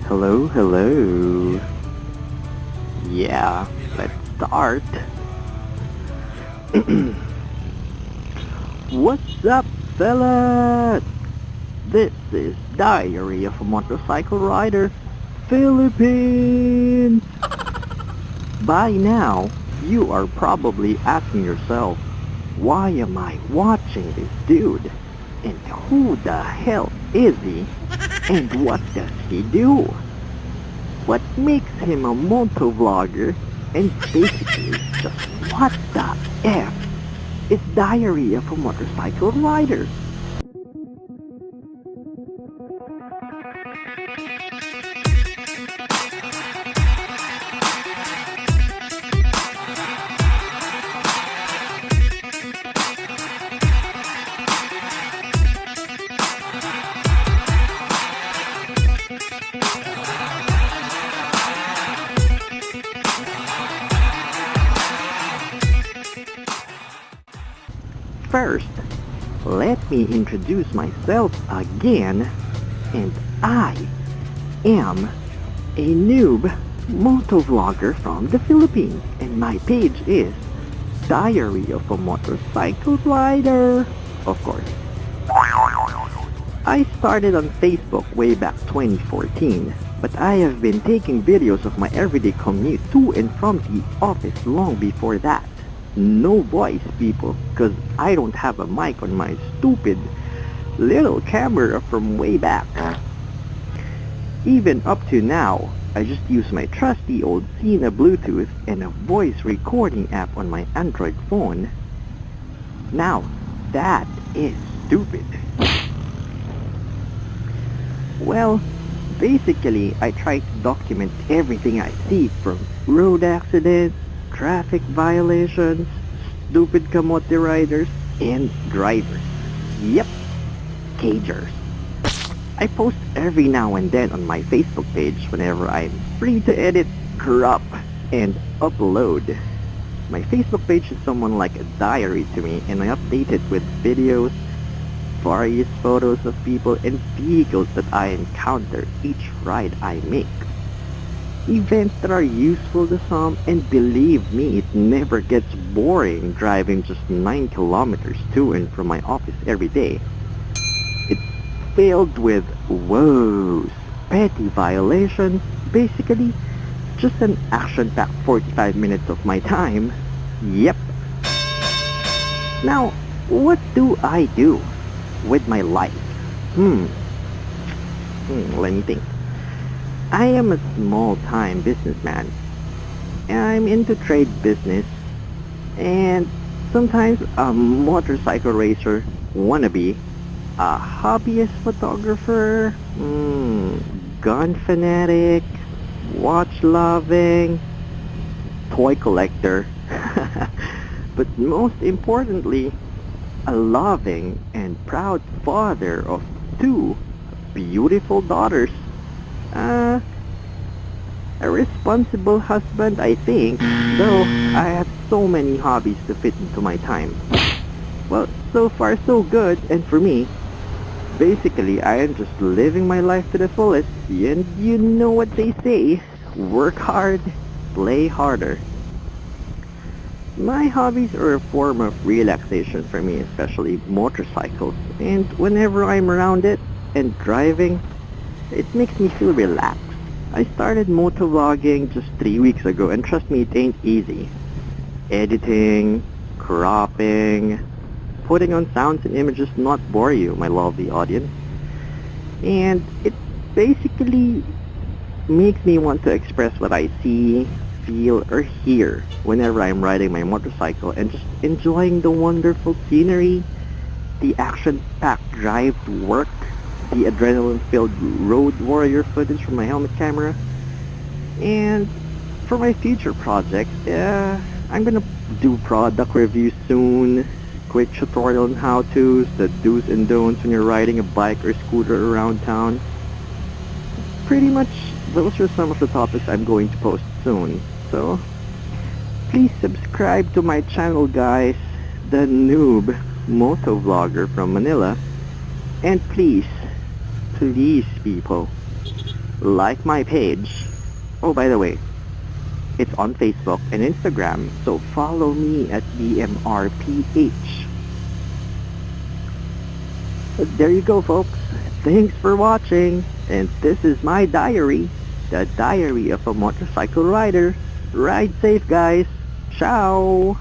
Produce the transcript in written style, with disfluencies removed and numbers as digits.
Hello, hello. Yeah, let's start. What's up, fellas? This is Diary of a Motorcycle Rider, Philippines. By now, you are probably asking yourself, why am I watching this dude? And who the hell is he? And what does he do? What makes him a motovlogger? And basically, just what the F is Diary of a Motorcycle Rider? First, let me introduce myself again, and I am a noob motovlogger from the Philippines, and my page is Diary of a Motorcycle Rider, of course. I started on Facebook way back 2014, but I have been taking videos of my everyday commute to and from the office long before that. No voice, people, cause I don't have a mic on my stupid little camera from way back. Even up to now, I just use my trusty old Sena Bluetooth and a voice recording app on my Android phone. Now, that is stupid. Well, basically, I try to document everything I see, from road accidents, traffic violations, stupid Kamote riders, and drivers. Yep, cagers. I post every now and then on my Facebook page whenever I'm free to edit, crop, and upload. My Facebook page is somewhat like a diary to me, and I update it with videos, various photos of people and vehicles that I encounter each ride I make. Events that are useful to some, and believe me, it never gets boring driving just 9 kilometers to and from my office every day. It's filled with woes, petty violations, basically just an action-packed 45 minutes of my time. Yep. Now, what do I do with my life? Let me think. I am a small-time businessman. I'm into trade business, and sometimes a motorcycle racer wannabe, a hobbyist photographer, gun fanatic, watch loving, toy collector, but most importantly, a loving and proud father of 2 beautiful daughters. A responsible husband, I think, though I have so many hobbies to fit into my time. Well, so far so good, and for me, basically I am just living my life to the fullest, and you know what they say, work hard, play harder. My hobbies are a form of relaxation for me, especially motorcycles, and whenever I'm around it and driving, it makes me feel relaxed. I started motovlogging just 3 weeks ago, and trust me, it ain't easy. Editing, cropping, putting on sounds and images not bore you, my lovely audience. And it basically makes me want to express what I see, feel, or hear whenever I'm riding my motorcycle and just enjoying the wonderful scenery, the action-packed drive to work, the adrenaline-filled road warrior footage from my helmet camera. And for my future projects, I'm gonna do product reviews soon, quick tutorial on how-tos, the do's and don'ts when you're riding a bike or scooter around town. Pretty much, those are some of the topics I'm going to post soon. So, please subscribe to my channel, guys, the noob motovlogger from Manila. And please, please people, like my page. Oh, by the way, it's on Facebook and Instagram, so follow me at DMRPH. There you go, folks. Thanks for watching, and this is my diary, the diary of a motorcycle rider. Ride safe, guys. Ciao.